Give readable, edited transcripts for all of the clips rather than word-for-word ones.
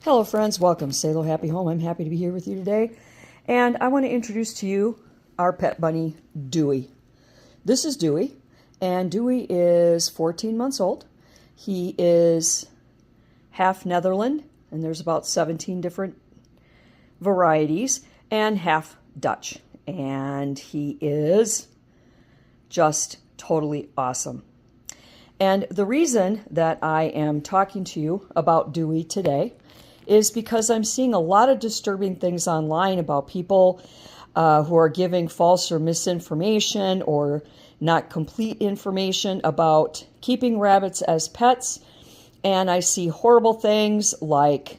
Hello friends, welcome to Salo Happy Home. I'm happy to be here with you today. And I want to introduce to you our pet bunny, Dewey. This is Dewey, and Dewey is 14 months old. He is half Netherland, and there's about 17 different varieties, and half Dutch. And he is just totally awesome. And the reason that I am talking to you about Dewey today is because I'm seeing a lot of disturbing things online about people who are giving false or misinformation or not complete information about keeping rabbits as pets. And I see horrible things like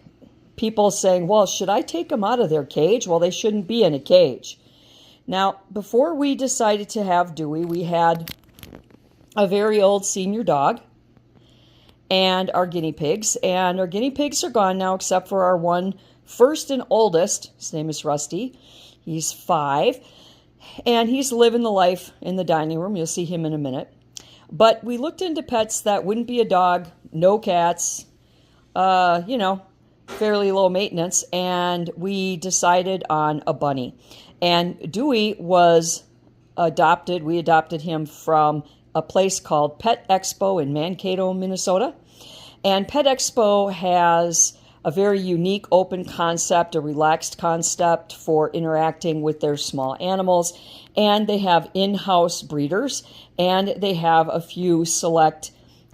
people saying, well, should I take them out of their cage? Well, they shouldn't be in a cage. Now, before we decided to have Dewey, we had a very old senior dog and our guinea pigs. And our guinea pigs are gone now, except for our one first and oldest. His name is Rusty. He's 5, and he's living the life in the dining room. You'll see him in a minute. But we looked into pets that wouldn't be a dog, no cats, fairly low maintenance, and we decided on a bunny. And Dewey was adopted. We adopted him from a place called Pet Expo in Mankato, Minnesota. And Pet Expo has a very unique open concept, a relaxed concept for interacting with their small animals. And they have in-house breeders, and they have a few select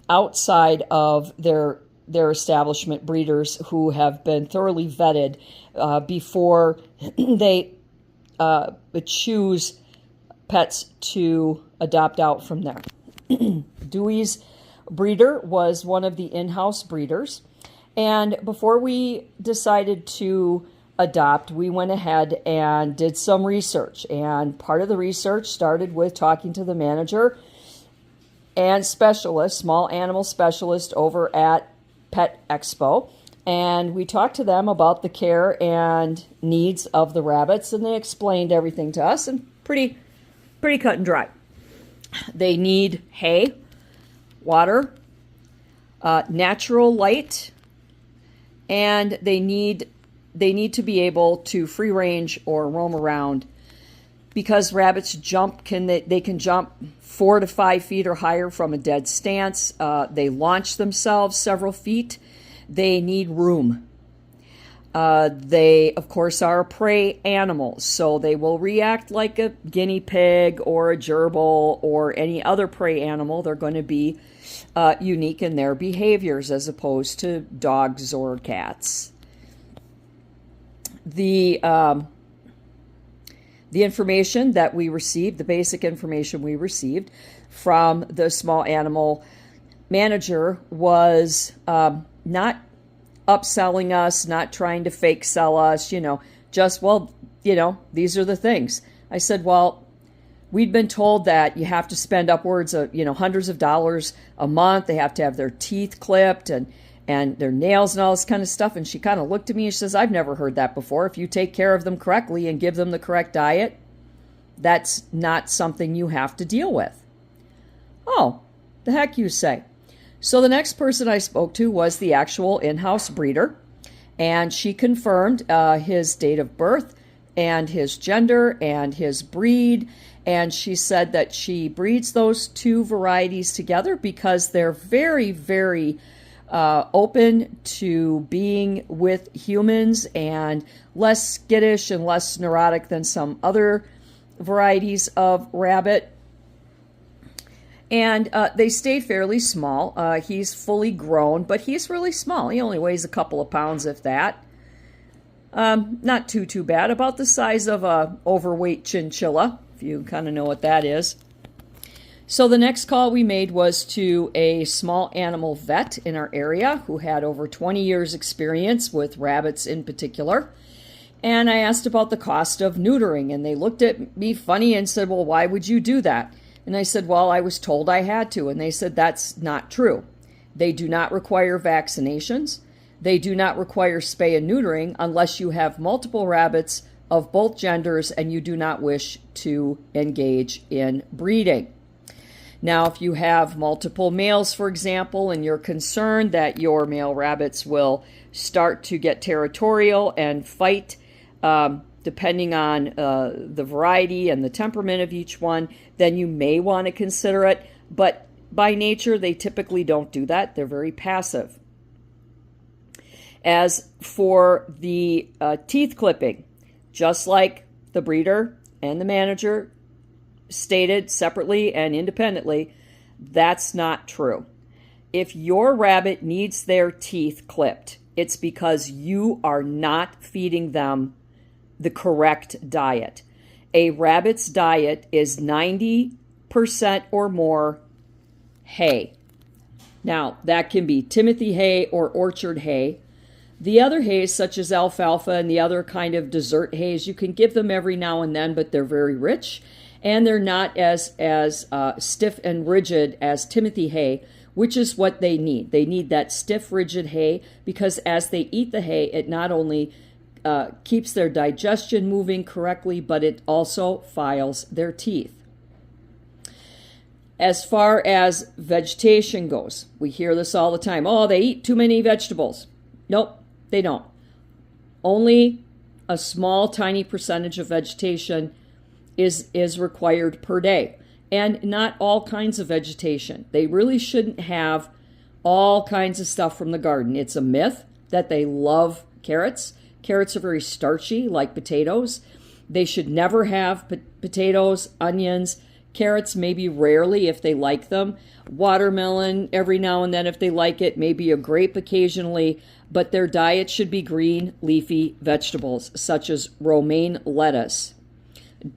outside of their establishment breeders who have been thoroughly vetted before they choose pets to adopt out from there. Dewey's breeder was one of the in-house breeders, and before we decided to adopt, we went ahead and did some research, and part of the research started with talking to the manager and specialist, small animal specialist over at Pet Expo, and we talked to them about the care and needs of the rabbits, and they explained everything to us, and pretty cut and dry. They need hay, water, natural light, and they need to be able to free range or roam around, because rabbits they can jump 4 to 5 feet or higher from a dead stance. They launch themselves several feet. They need room. They, of course, are prey animals, so they will react like a guinea pig or a gerbil or any other prey animal. They're going to be unique in their behaviors as opposed to dogs or cats. The information that we received, the basic information we received from the small animal manager was not upselling us, not trying to fake sell us, these are the things. I said, well, we'd been told that you have to spend upwards of, hundreds of dollars a month. They have to have their teeth clipped and their nails and all this kind of stuff. And she kind of looked at me and she says, I've never heard that before. If you take care of them correctly and give them the correct diet, that's not something you have to deal with. Oh, the heck you say. So the next person I spoke to was the actual in-house breeder, and she confirmed his date of birth and his gender and his breed, and she said that she breeds those two varieties together because they're very, very open to being with humans and less skittish and less neurotic than some other varieties of rabbit. And they stay fairly small. He's fully grown, but he's really small. He only weighs a couple of pounds, if that. Not too bad. About the size of a overweight chinchilla, if you kind of know what that is. So the next call we made was to a small animal vet in our area who had over 20 years experience with rabbits in particular. And I asked about the cost of neutering, and they looked at me funny and said, well, why would you do that? And I said, well, I was told I had to. And they said, that's not true. They do not require vaccinations. They do not require spay and neutering unless you have multiple rabbits of both genders and you do not wish to engage in breeding. Now, if you have multiple males, for example, and you're concerned that your male rabbits will start to get territorial and fight, depending on the variety and the temperament of each one, then you may want to consider it. But by nature, they typically don't do that. They're very passive. As for the teeth clipping, just like the breeder and the manager stated separately and independently, that's not true. If your rabbit needs their teeth clipped, it's because you are not feeding them the correct diet. A rabbit's diet is 90% or more hay. Now, that can be Timothy hay or orchard hay. The other hays, such as alfalfa and the other kind of dessert hays, you can give them every now and then, but they're very rich, and they're not as stiff and rigid as Timothy hay, which is what they need. They need that stiff, rigid hay because as they eat the hay, it not only keeps their digestion moving correctly, but it also files their teeth. As far as vegetation goes, we hear this all the time. Oh, they eat too many vegetables. Nope. They don't. Only a small, tiny percentage of vegetation is required per day. And not all kinds of vegetation. They really shouldn't have all kinds of stuff from the garden. It's a myth that they love carrots. Carrots are very starchy, like potatoes. They should never have potatoes, onions, carrots maybe rarely if they like them. Watermelon every now and then if they like it. Maybe a grape occasionally. But their diet should be green, leafy vegetables, such as romaine lettuce,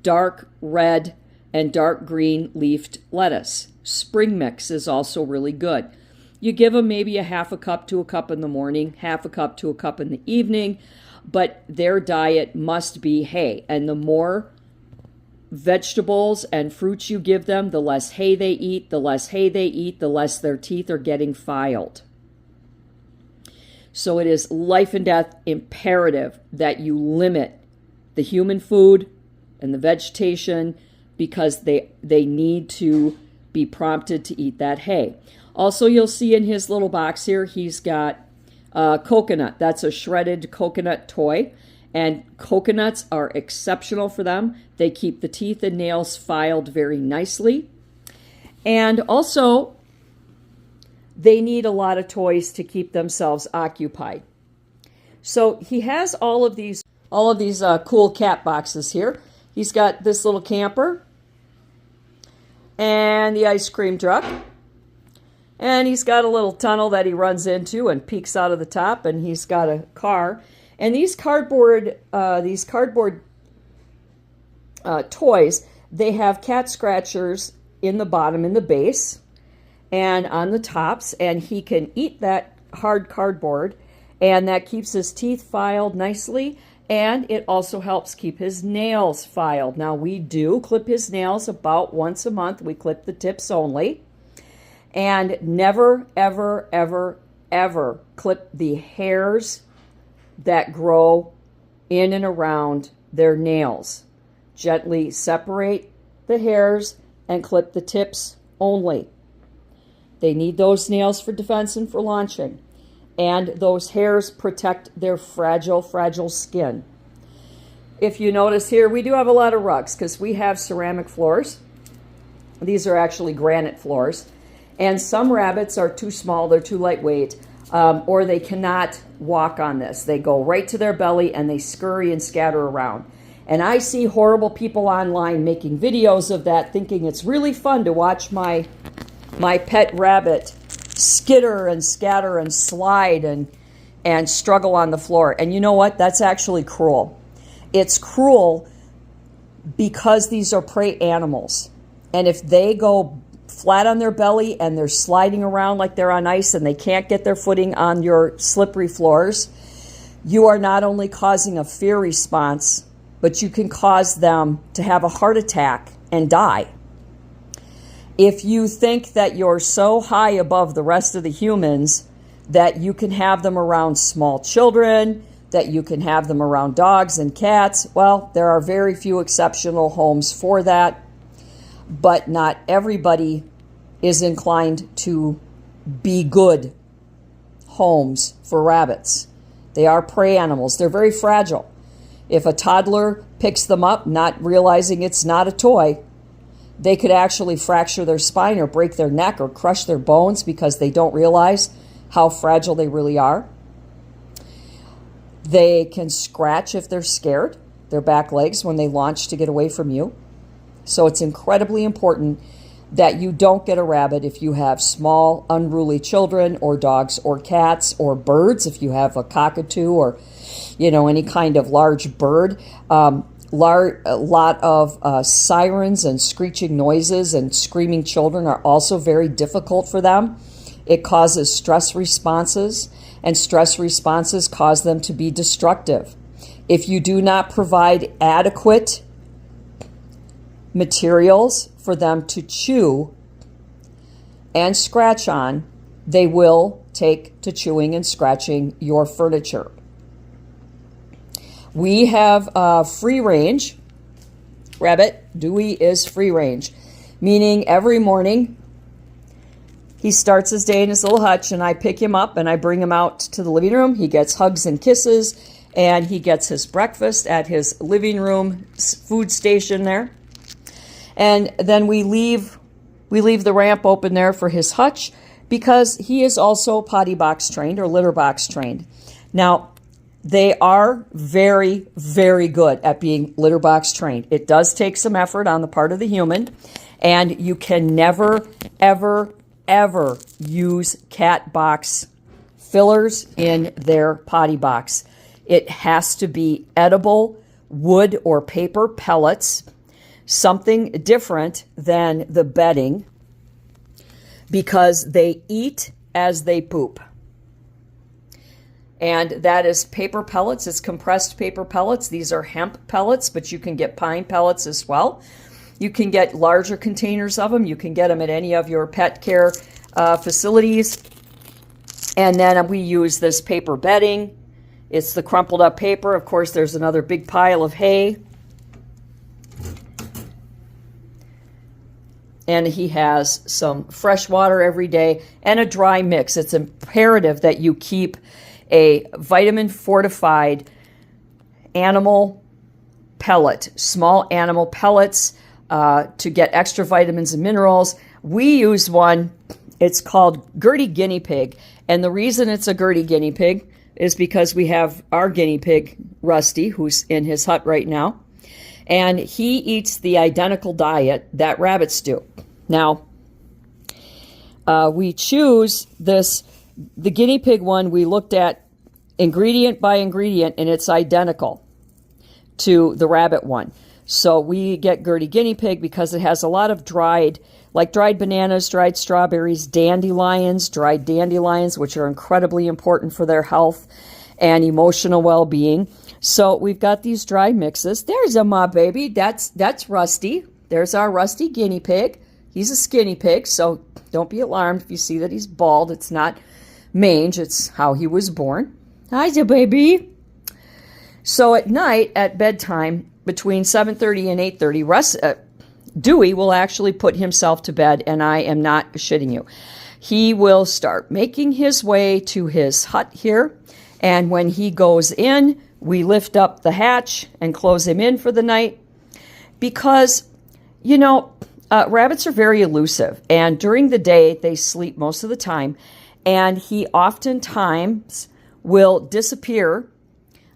dark red and dark green leafed lettuce. Spring mix is also really good. You give them maybe a half a cup to a cup in the morning, half a cup to a cup in the evening, but their diet must be hay. And the more vegetables and fruits you give them, the less hay they eat. The less hay they eat, the less their teeth are getting filed. So it is life and death imperative that you limit the human food and the vegetation because they need to be prompted to eat that hay. Also, you'll see in his little box here, he's got coconut. That's a shredded coconut toy. And coconuts are exceptional for them. They keep the teeth and nails filed very nicely. And also, they need a lot of toys to keep themselves occupied. So he has all of these cool cat boxes here. He's got this little camper and the ice cream truck. And he's got a little tunnel that he runs into and peeks out of the top, and he's got a car. And these cardboard toys, they have cat scratchers in the bottom, in the base, and on the tops, and he can eat that hard cardboard, and that keeps his teeth filed nicely, and it also helps keep his nails filed. Now, we do clip his nails about once a month. We clip the tips only, and never, ever, ever, ever clip the hairs that grow in and around their nails. Gently separate the hairs and clip the tips only. They need those nails for defense and for launching. And those hairs protect their fragile, fragile skin. If you notice here, we do have a lot of rugs because we have ceramic floors. These are actually granite floors. And some rabbits are too small, they're too lightweight, or they cannot walk on this. They go right to their belly and they scurry and scatter around. And I see horrible people online making videos of that, thinking it's really fun to watch my pet rabbit skitter and scatter and slide and struggle on the floor. And you know what? That's actually cruel. It's cruel because these are prey animals. And if they go flat on their belly and they're sliding around like they're on ice and they can't get their footing on your slippery floors, you are not only causing a fear response, but you can cause them to have a heart attack and die. If you think that you're so high above the rest of the humans that you can have them around small children, that you can have them around dogs and cats, well, there are very few exceptional homes for that, but not everybody is inclined to be good homes for rabbits. They are prey animals. They're very fragile. If a toddler picks them up, not realizing it's not a toy, they could actually fracture their spine or break their neck or crush their bones because they don't realize how fragile they really are. They can scratch if they're scared, their back legs, when they launch to get away from you. So it's incredibly important that you don't get a rabbit if you have small, unruly children or dogs or cats or birds, if you have a cockatoo or, any kind of large bird. A lot of sirens and screeching noises and screaming children are also very difficult for them. It causes stress responses, and stress responses cause them to be destructive. If you do not provide adequate materials for them to chew and scratch on, they will take to chewing and scratching your furniture. We have free range rabbit. Dewey is free range, meaning every morning he starts his day in his little hutch, and I pick him up and I bring him out to the living room. He gets hugs and kisses, and he gets his breakfast at his living room food station there. And then we leave the ramp open there for his hutch because he is also potty box trained or litter box trained. Now, they are very, very good at being litter box trained. It does take some effort on the part of the human, and you can never, ever, ever use cat box fillers in their potty box. It has to be edible wood or paper pellets, something different than the bedding, because they eat as they poop. And that is paper pellets. It's compressed paper pellets. These are hemp pellets, but you can get pine pellets as well. You can get larger containers of them. You can get them at any of your pet care facilities. And then we use this paper bedding. It's the crumpled up paper. Of course, there's another big pile of hay. And he has some fresh water every day and a dry mix. It's imperative that you keep a vitamin fortified animal pellet, small animal pellets to get extra vitamins and minerals. We use one, it's called Gertie Guinea Pig. And the reason it's a Gertie Guinea Pig is because we have our guinea pig, Rusty, who's in his hut right now. And he eats the identical diet that rabbits do. Now, we choose this, the guinea pig one, we looked at ingredient by ingredient, and it's identical to the rabbit one. So we get Gertie Guinea Pig because it has a lot of dried bananas, dried strawberries, dried dandelions, which are incredibly important for their health and emotional well-being. So we've got these dry mixes. There's my baby. That's Rusty. There's our Rusty guinea pig. He's a skinny pig, so don't be alarmed if you see that he's bald. It's not mange. It's how he was born. Hi, baby. So at night, at bedtime, between 7:30 and 8:30, Dewey will actually put himself to bed, and I am not shitting you. He will start making his way to his hut here, and when he goes in, we lift up the hatch and close him in for the night because, rabbits are very elusive, and during the day, they sleep most of the time, and he oftentimes will disappear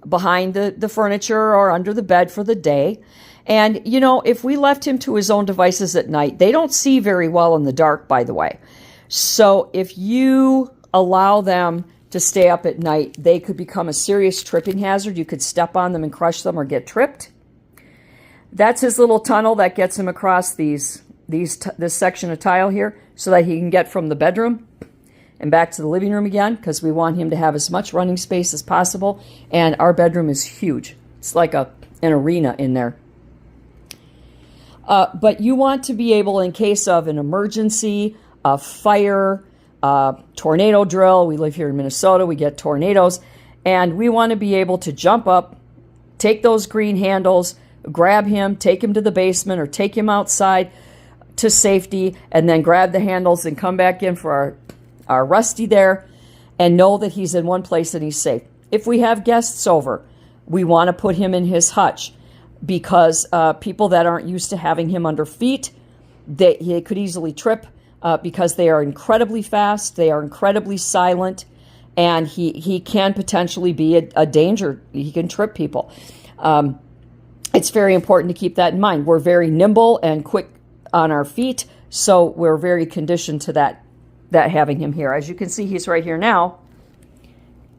behind the furniture or under the bed for the day. And, if we left him to his own devices at night, they don't see very well in the dark, by the way. So if you allow them to stay up at night, they could become a serious tripping hazard. You could step on them and crush them or get tripped. That's his little tunnel that gets him across this section of tile here so that he can get from the bedroom and back to the living room again, because we want him to have as much running space as possible. And our bedroom is huge. It's like an arena in there. But you want to be able, in case of an emergency, a fire, tornado drill. We live here in Minnesota. We get tornadoes. And we want to be able to jump up, take those green handles, grab him, take him to the basement or take him outside, to safety and then grab the handles and come back in for our Rusty there and know that he's in one place and he's safe. If we have guests over, we want to put him in his hutch because people that aren't used to having him under feet, he could easily trip because they are incredibly fast, they are incredibly silent, and he can potentially be a danger. He can trip people. It's very important to keep that in mind. We're very nimble and quick on our feet, so we're very conditioned to that having him here. As you can see, he's right here now,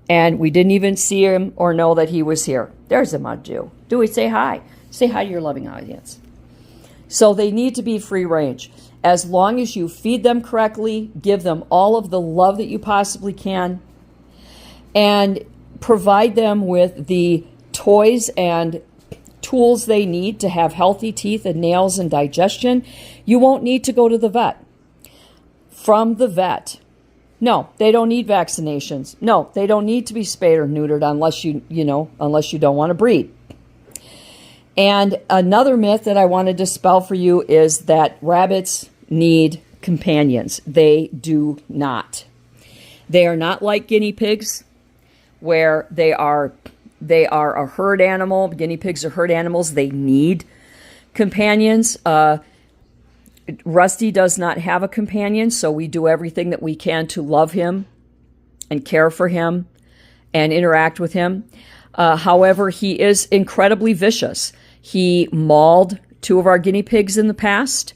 and we didn't even see him or know that he was here. There's a Mudju. Dewey, say hi. Say hi to your loving audience. So they need to be free range. As long as you feed them correctly, give them all of the love that you possibly can, and provide them with the toys and tools they need to have healthy teeth and nails and digestion, you won't need to go to the vet. From the vet. No, they don't need vaccinations. No, they don't need to be spayed or neutered unless unless you don't want to breed. And another myth that I want to dispel for you is that rabbits need companions. They do not. They are not like guinea pigs, where they are a herd animal. Guinea pigs are herd animals. They need companions. Rusty does not have a companion, so we do everything that we can to love him and care for him and interact with him. However, he is incredibly vicious. He mauled 2 of our guinea pigs in the past,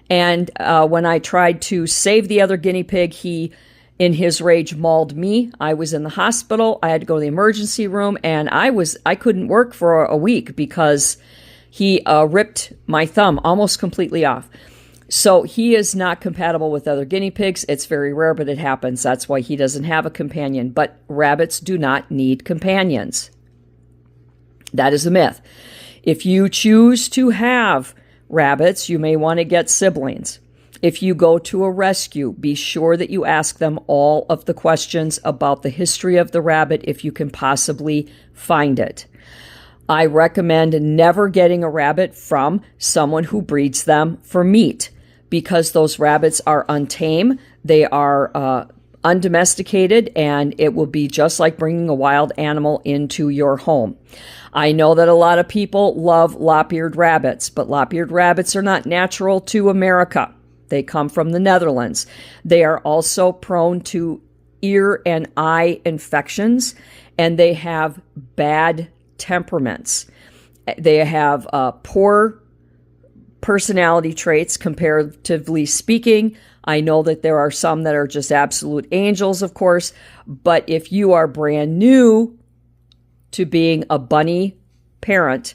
and when I tried to save the other guinea pig, he, in his rage, mauled me. I was in the hospital. I had to go to the emergency room, and I couldn't work for a week because he ripped my thumb almost completely off. So he is not compatible with other guinea pigs. It's very rare, but it happens. That's why he doesn't have a companion. But rabbits do not need companions. That is a myth. If you choose to have rabbits, you may want to get siblings. If you go to a rescue, be sure that you ask them all of the questions about the history of the rabbit if you can possibly find it. I recommend never getting a rabbit from someone who breeds them for meat, because those rabbits are untamed, they are undomesticated, and it will be just like bringing a wild animal into your home. I know that a lot of people love lop-eared rabbits, but lop-eared rabbits are not natural to America. They come from the Netherlands. They are also prone to ear and eye infections, and they have bad temperaments. They have poor personality traits, comparatively speaking. I know that there are some that are just absolute angels, of course, but if you are brand new to being a bunny parent,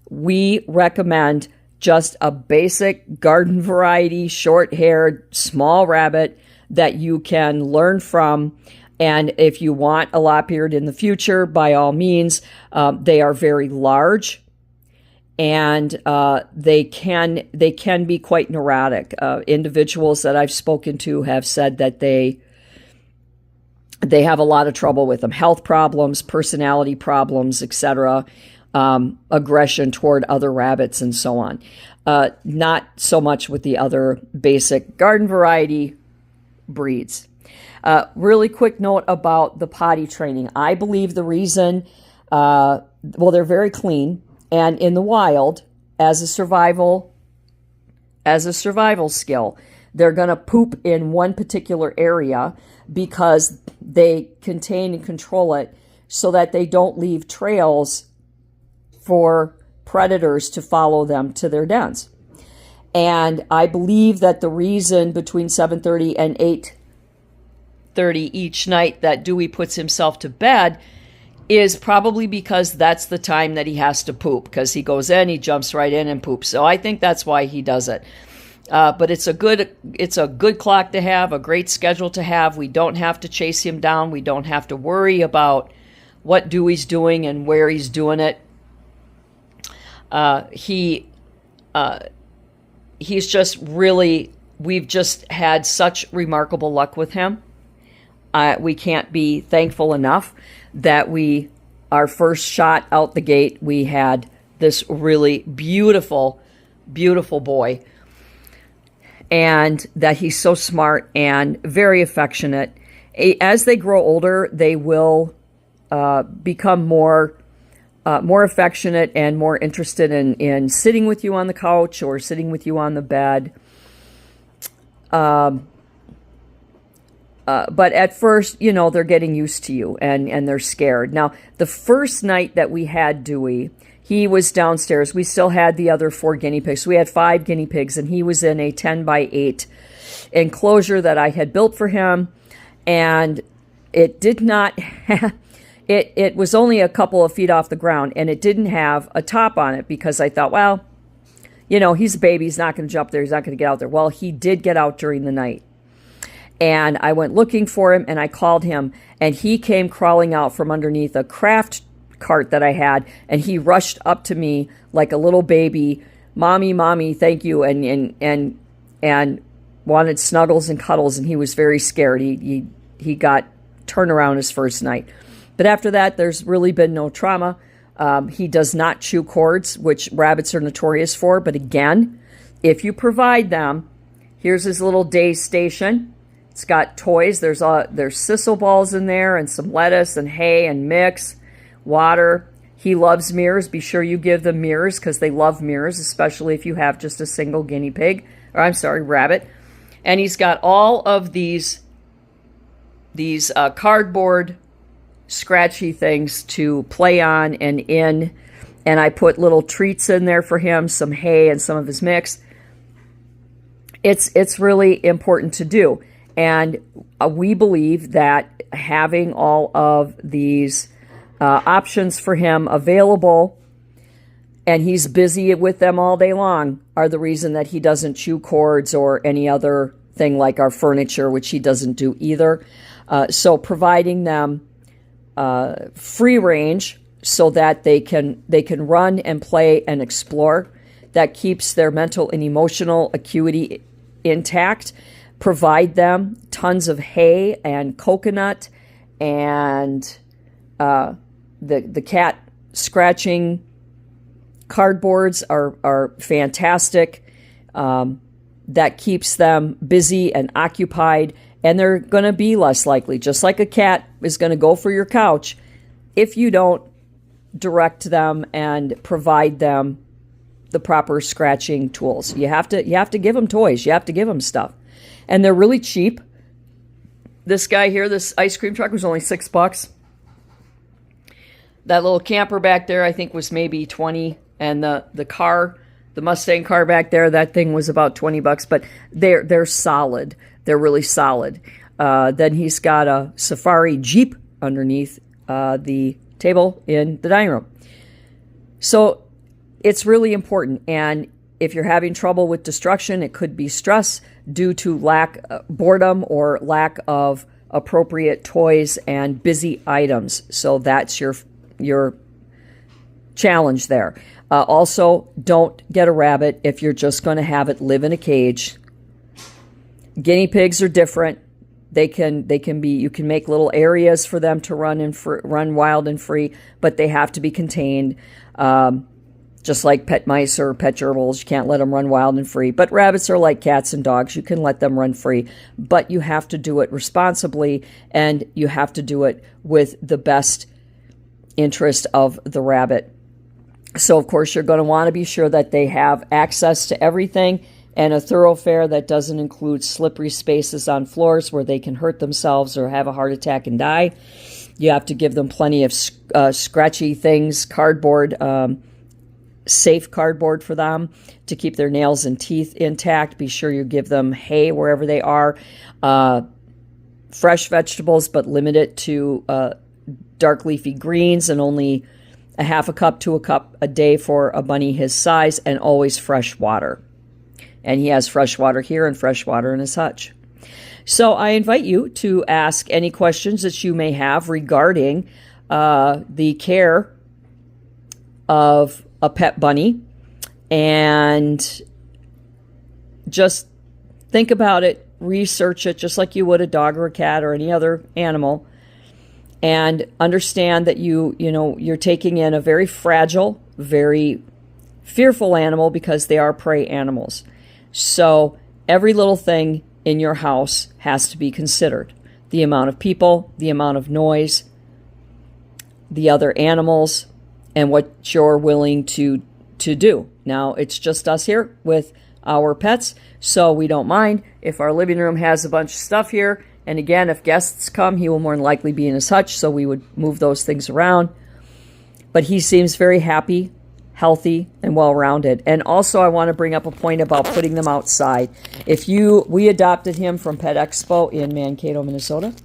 we recommend just a basic garden variety, short-haired, small rabbit that you can learn from. And if you want a lop-eared in the future, by all means, they are very large. And they can be quite neurotic. Individuals that I've spoken to have said that they have a lot of trouble with them. Health problems, personality problems, etc., aggression toward other rabbits, and so on. Not so much with the other basic garden variety breeds. Really quick note about the potty training. I believe the reason, they're very clean. And in the wild, as a survival skill, they're going to poop in one particular area because they contain and control it so that they don't leave trails for predators to follow them to their dens. And I believe that the reason between 7:30 and 8:30 each night that Dewey puts himself to bed is probably because that's the time that he has to poop, because he goes in, he jumps right in and poops. So I think that's why he does it. But it's a good clock to have, a great schedule to have. We don't have to chase him down. We don't have to worry about what Dewey's doing and where he's doing it. He's just really, we've just had such remarkable luck with him. We can't be thankful enough that our first shot out the gate, we had this really beautiful, beautiful boy. and that he's so smart and very affectionate. As they grow older, they will become more affectionate and more interested in sitting with you on the couch or sitting with you on the bed. But at first, they're getting used to you and they're scared. Now, the first night that we had Dewey, he was downstairs. We still had the other 4 guinea pigs. We had 5 guinea pigs, and he was in a 10 by 8 enclosure that I had built for him. And it did not have, it was only a couple of feet off the ground, and it didn't have a top on it because I thought, well, he's a baby. He's not going to jump there. He's not going to get out there. Well, he did get out during the night. And I went looking for him, and I called him, and he came crawling out from underneath a craft cart that I had, and he rushed up to me like a little baby, "Mommy, mommy, thank you," and wanted snuggles and cuddles, and he was very scared. He got turned around his first night. But after that, there's really been no trauma. He does not chew cords, which rabbits are notorious for. But again, if you provide them, here's his little day station. It's got toys. There's sisal balls in there and some lettuce and hay and mix, water. He loves mirrors. Be sure you give them mirrors because they love mirrors, especially if you have just a single rabbit. And he's got all of these cardboard scratchy things to play on and in. And I put little treats in there for him, some hay and some of his mix. It's really important to do. And we believe that having all of these options for him available, and he's busy with them all day long, are the reason that he doesn't chew cords or any other thing like our furniture, which he doesn't do either. So providing them free range so that they can run and play and explore, that keeps their mental and emotional acuity intact. Provide them tons of hay and coconut, and the cat scratching cardboards are fantastic. That keeps them busy and occupied, and they're going to be less likely, just like a cat is going to go for your couch, if you don't direct them and provide them the proper scratching tools. You have to give them toys. You have to give them stuff. And they're really cheap. This guy here, this ice cream truck, was only $6. That little camper back there, I think, was maybe 20. And the car, the Mustang car back there, that thing was about $20. But they're solid. They're really solid. Then he's got a safari Jeep underneath the table in the dining room. So it's really important. And if you're having trouble with destruction, it could be stress due to boredom or lack of appropriate toys and busy items. So that's your challenge there. Also, don't get a rabbit if you're just going to have it live in a cage. Guinea pigs are different. They can be, you can make little areas for them to run wild and free, but they have to be contained. Just like pet mice or pet gerbils, you can't let them run wild and free. But rabbits are like cats and dogs. You can let them run free, but you have to do it responsibly, and you have to do it with the best interest of the rabbit. So, of course, you're going to want to be sure that they have access to everything, and a thoroughfare that doesn't include slippery spaces on floors where they can hurt themselves or have a heart attack and die. You have to give them plenty of scratchy things, cardboard, safe cardboard for them to keep their nails and teeth intact. Be sure you give them hay wherever they are. Fresh vegetables, but limit it to dark leafy greens, and only a half a cup to a cup a day for a bunny his size, and always fresh water. And he has fresh water here and fresh water in his hutch. So I invite you to ask any questions that you may have regarding the care of a pet bunny, and just think about it, research it just like you would a dog or a cat or any other animal, and understand that you're taking in a very fragile, very fearful animal, because they are prey animals. So every little thing in your house has to be considered. The amount of people, the amount of noise, the other animals, and what you're willing to do. Now, it's just us here with our pets, so we don't mind if our living room has a bunch of stuff here. And again, if guests come, he will more than likely be in his hutch, so we would move those things around. But he seems very happy, healthy, and well-rounded. And also, I want to bring up a point about putting them outside. We adopted him from Pet Expo in Mankato, Minnesota.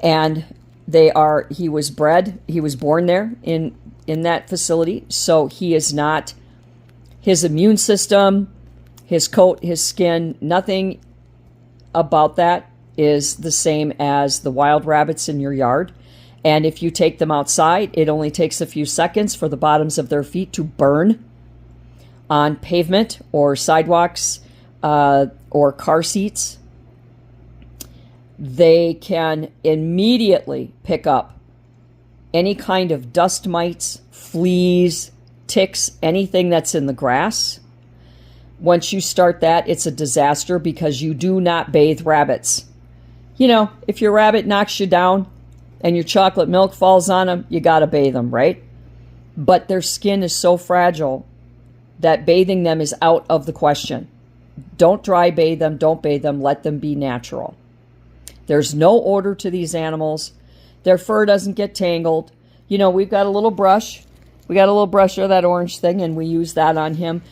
And he was born there in that facility. So he is not, his immune system, his coat, his skin, nothing about that is the same as the wild rabbits in your yard. And if you take them outside, it only takes a few seconds for the bottoms of their feet to burn on pavement or sidewalks or car seats. They can immediately pick up any kind of dust mites, fleas, ticks, anything that's in the grass. Once you start that, it's a disaster because you do not bathe rabbits. You know, if your rabbit knocks you down and your chocolate milk falls on them, you got to bathe them, right? But their skin is so fragile that bathing them is out of the question. Don't dry bathe them. Don't bathe them. Let them be natural. There's no odor to these animals. Their fur doesn't get tangled. You know, we've got a little brush. We got a little brush of that orange thing, and we use that on him.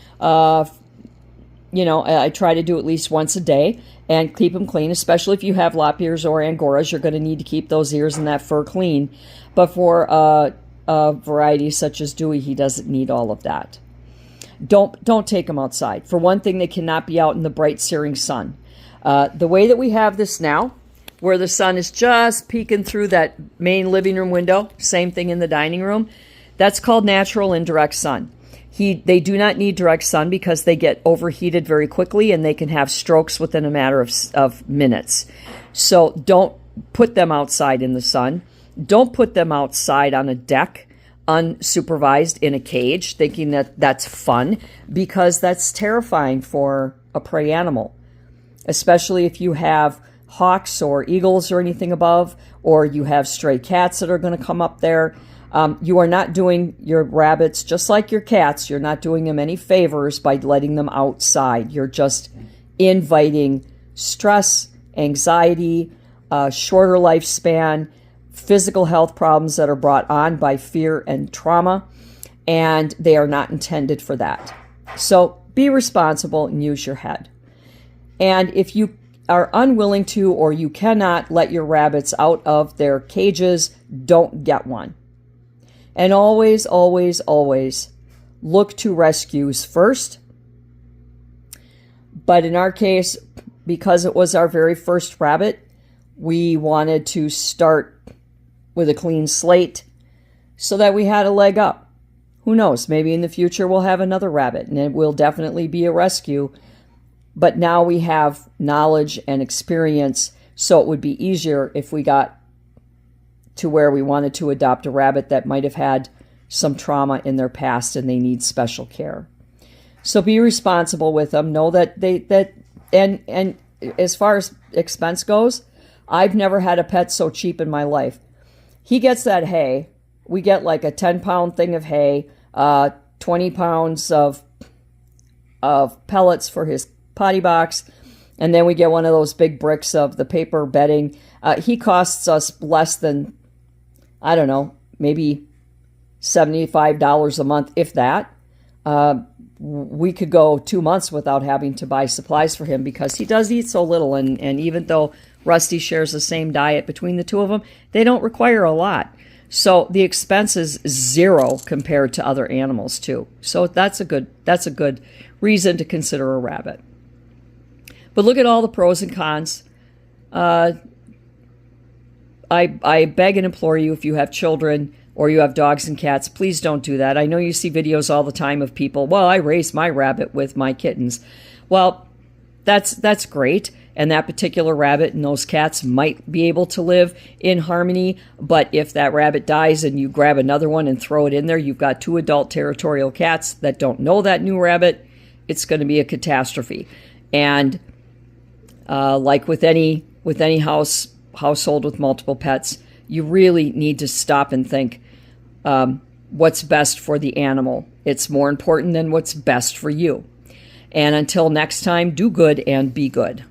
You know, I try to do at least once a day and keep them clean, especially if you have lop ears or Angoras. You're going to need to keep those ears and that fur clean. But for a variety such as Dewey, he doesn't need all of that. Don't take them outside. For one thing, they cannot be out in the bright, searing sun. The way that we have this now, where the sun is just peeking through that main living room window, same thing in the dining room, that's called natural indirect sun. They do not need direct sun because they get overheated very quickly and they can have strokes within a matter of minutes. So don't put them outside in the sun. Don't put them outside on a deck, unsupervised in a cage, thinking that that's fun, because that's terrifying for a prey animal, especially if you have hawks or eagles or anything above, or you have stray cats that are going to come up there. You are not doing your rabbits, just like your cats, you're not doing them any favors by letting them outside. You're just inviting stress, anxiety, shorter lifespan, physical health problems that are brought on by fear and trauma, and they are not intended for that. So be responsible and use your head. And if you are unwilling to, or you cannot let your rabbits out of their cages, don't get one. And always, always, always look to rescues first. But in our case, because it was our very first rabbit, we wanted to start with a clean slate so that we had a leg up. Who knows? Maybe in the future we'll have another rabbit and it will definitely be a rescue. But now we have knowledge and experience, so it would be easier if we got to where we wanted to adopt a rabbit that might have had some trauma in their past and they need special care. So be responsible with them. Know that and as far as expense goes, I've never had a pet so cheap in my life. He gets that hay. We get like a 10-pound thing of hay, 20 pounds of pellets for his potty box, and then we get one of those big bricks of the paper bedding. He costs us less than, I don't know, maybe $75 a month, if that. We could go 2 months without having to buy supplies for him because he does eat so little. And even though Rusty shares the same diet between the two of them, they don't require a lot. So the expense is zero compared to other animals too. So that's a good reason to consider a rabbit. But look at all the pros and cons. I beg and implore you, if you have children or you have dogs and cats, please don't do that. I know you see videos all the time of people, well, I raised my rabbit with my kittens. Well, that's great. And that particular rabbit and those cats might be able to live in harmony. But if that rabbit dies and you grab another one and throw it in there, you've got two adult territorial cats that don't know that new rabbit. it's going to be a catastrophe. And like with any household with multiple pets, you really need to stop and think what's best for the animal. It's more important than what's best for you. And until next time, do good and be good.